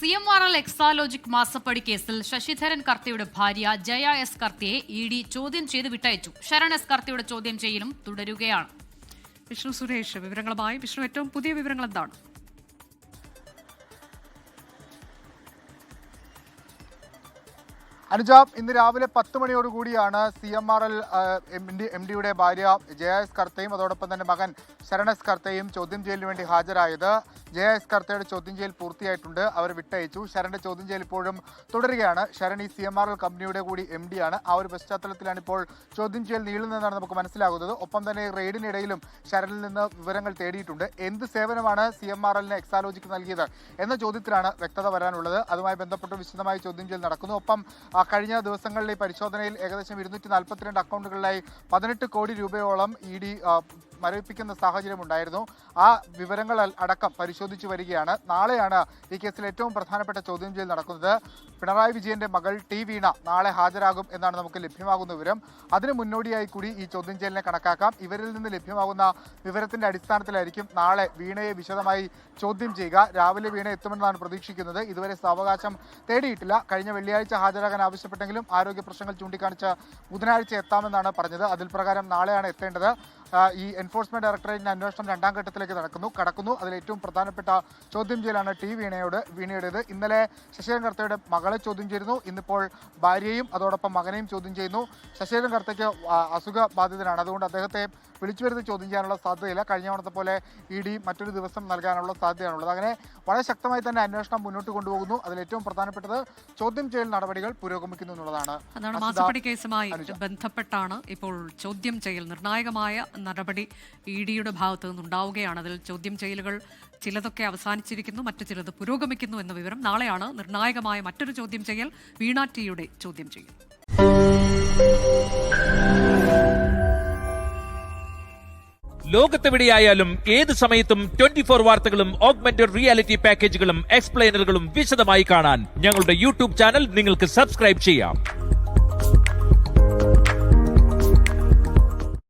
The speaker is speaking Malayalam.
CMRL എക്സാലോജിക് മാസപ്പടി കേസിൽ ശശിധരൻ കർത്തയുടെ ഭാര്യ ജയ എസ് കർത്തയെ ED ചോദ്യം ചെയ്ത് വിട്ടയച്ചു. ശരൺ എസ് കർത്തയുടെ ചോദ്യം ചെയ്യലും തുടരുകയാണ്. വിഷ്ണു സുരേഷ് വിവരങ്ങളുമായി. വിഷ്ണു, ഏറ്റവും പുതിയ വിവരങ്ങൾ എന്താണ്? അനുജ, ഇന്ന് രാവിലെ 10 മണിയോടുകൂടിയാണ് CMRL MDയുടെ ഭാര്യ ജയ എസ് കർത്തയും അതോടൊപ്പം തന്നെ മകൻ ശരൺ എസ് കർത്തയും ചോദ്യം ചെയ്യലിന് വേണ്ടി ഹാജരായത്. ജയ എസ് കർത്തയുടെ ചോദ്യം ചെയ്യൽ പൂർത്തിയായിട്ടുണ്ട്, അവർ വിട്ടയച്ചു. ശരണിന്റെ ചോദ്യം ചെയ്യൽ ഇപ്പോഴും തുടരുകയാണ്. ശരൺ ഈ CMRL കമ്പനിയുടെ കൂടി MD ആണ്. ആ ഒരു പശ്ചാത്തലത്തിലാണ് ഇപ്പോൾ ചോദ്യം ചെയ്യൽ നീളുന്നതെന്നാണ് നമുക്ക് മനസ്സിലാകുന്നത്. ഒപ്പം തന്നെ റെയ്ഡിനിടയിലും ശരണിൽ നിന്ന് വിവരങ്ങൾ തേടിയിട്ടുണ്ട്. എന്ത് സേവനമാണ് CMRLന് എക്സാലോജിക്ക് നൽകിയത് എന്ന ചോദ്യത്തിലാണ് വ്യക്തത വരാനുള്ളത്. അതുമായി ബന്ധപ്പെട്ട് വിശദമായി ചോദ്യം ചെയ്യൽ നടക്കുന്നു. ഒപ്പം കഴിഞ്ഞ ദിവസങ്ങളിലെ പരിശോധനയിൽ ഏകദേശം 242 അക്കൗണ്ടുകളിലായി 18 കോടി രൂപയോളം ED മരവിപ്പിക്കുന്ന സാഹചര്യം ഉണ്ടായിരുന്നു. ആ വിവരങ്ങൾ അടക്കം പരിശോധിച്ചു വരികയാണ്. നാളെയാണ് ഈ കേസിൽ ഏറ്റവും പ്രധാനപ്പെട്ട ചോദ്യം ചെയ്യൽ നടക്കുന്നത്. പിണറായി വിജയന്റെ മകൾ T വീണ നാളെ ഹാജരാകും എന്നാണ് നമുക്ക് ലഭ്യമാകുന്ന വിവരം. അതിന് മുന്നോടിയായി കൂടി ഈ ചോദ്യം ചെയ്യലിനെ കണക്കാക്കാം. ഇവരിൽ നിന്ന് ലഭ്യമാകുന്ന വിവരത്തിന്റെ അടിസ്ഥാനത്തിലായിരിക്കും നാളെ വീണയെ വിശദമായി ചോദ്യം ചെയ്യുക. രാവിലെ വീണ എത്തുമെന്നാണ് പ്രതീക്ഷിക്കുന്നത്. ഇതുവരെ സാവകാശം തേടിയിട്ടില്ല. കഴിഞ്ഞ വെള്ളിയാഴ്ച ഹാജരാകാൻ ആവശ്യപ്പെട്ടെങ്കിലും ആരോഗ്യ പ്രശ്നങ്ങൾ ചൂണ്ടിക്കാണിച്ച് ബുധനാഴ്ച എത്താമെന്നാണ് പറഞ്ഞത്. അതിൽ പ്രകാരം നാളെയാണ് എത്തേണ്ടത്. ഈ എൻഫോഴ്സ്മെന്റ് ഡയറക്ടറേറ്റിന്റെ അന്വേഷണം 2ാം ഘട്ടത്തിലേക്ക് കടക്കുന്നു. അതിൽ ഏറ്റവും പ്രധാനപ്പെട്ട ചോദ്യം ചെയ്യലാണ് വീണയുടേത്. ഇന്നലെ ശശിധരൻ കർത്തയുടെ മകളെ ചോദ്യം ചെയ്തിരുന്നു. ഇന്നിപ്പോൾ ഭാര്യയും അതോടൊപ്പം മകനെയും ചോദ്യം ചെയ്യുന്നു. ശശിധരൻ കർത്തയ്ക്ക് അസുഖ ബാധിതനാണ്. അതുകൊണ്ട് അദ്ദേഹത്തെ വിളിച്ചു വരുത്തി ചോദ്യം ചെയ്യാനുള്ള സാധ്യതയില്ല. കഴിഞ്ഞ തവണത്തെ പോലെ ED മറ്റൊരു ദിവസം നൽകാനുള്ള സാധ്യതയാണുള്ളത്. അങ്ങനെ വളരെ ശക്തമായി തന്നെ അന്വേഷണം മുന്നോട്ട് കൊണ്ടുപോകുന്നു. അതിൽ ഏറ്റവും പ്രധാനപ്പെട്ടത് ചോദ്യം ചെയ്യൽ നടപടികൾ പുരോഗമിക്കുന്നു എന്നുള്ളതാണ്. അതാണ് മാസപ്പടി കേസുമായി ബന്ധപ്പെട്ടാണ് ഇപ്പോൾ ചോദ്യം ചെയ്യൽ നിർണായകമായ നടപടി EDയുടെ ഭാഗത്തു നിന്നുണ്ടാവുകയാണ്. അതിൽ ചോദ്യം ചെയ്യലുകൾ ചിലതൊക്കെ അവസാനിച്ചിരിക്കുന്നു, മറ്റു ചിലത് പുരോഗമിക്കുന്നു എന്ന വിവരം. നാളെയാണ് നിർണായകമായ മറ്റൊരു ചോദ്യം ചെയ്യൽ, വീണ ടിയുടെ ചോദ്യം ചെയ്യൽ. ലോകത്തെവിടെയായാലും ഏത് സമയത്തും 24 വാർത്തകളും ഓഗ്മെന്റഡ് റിയാലിറ്റി പാക്കേജുകളും എക്സ്പ്ലെയിനറുകളും വിശദമായി കാണാൻ ഞങ്ങളുടെ YouTube ചാനൽ നിങ്ങൾക്ക് സബ്സ്ക്രൈബ് ചെയ്യാം.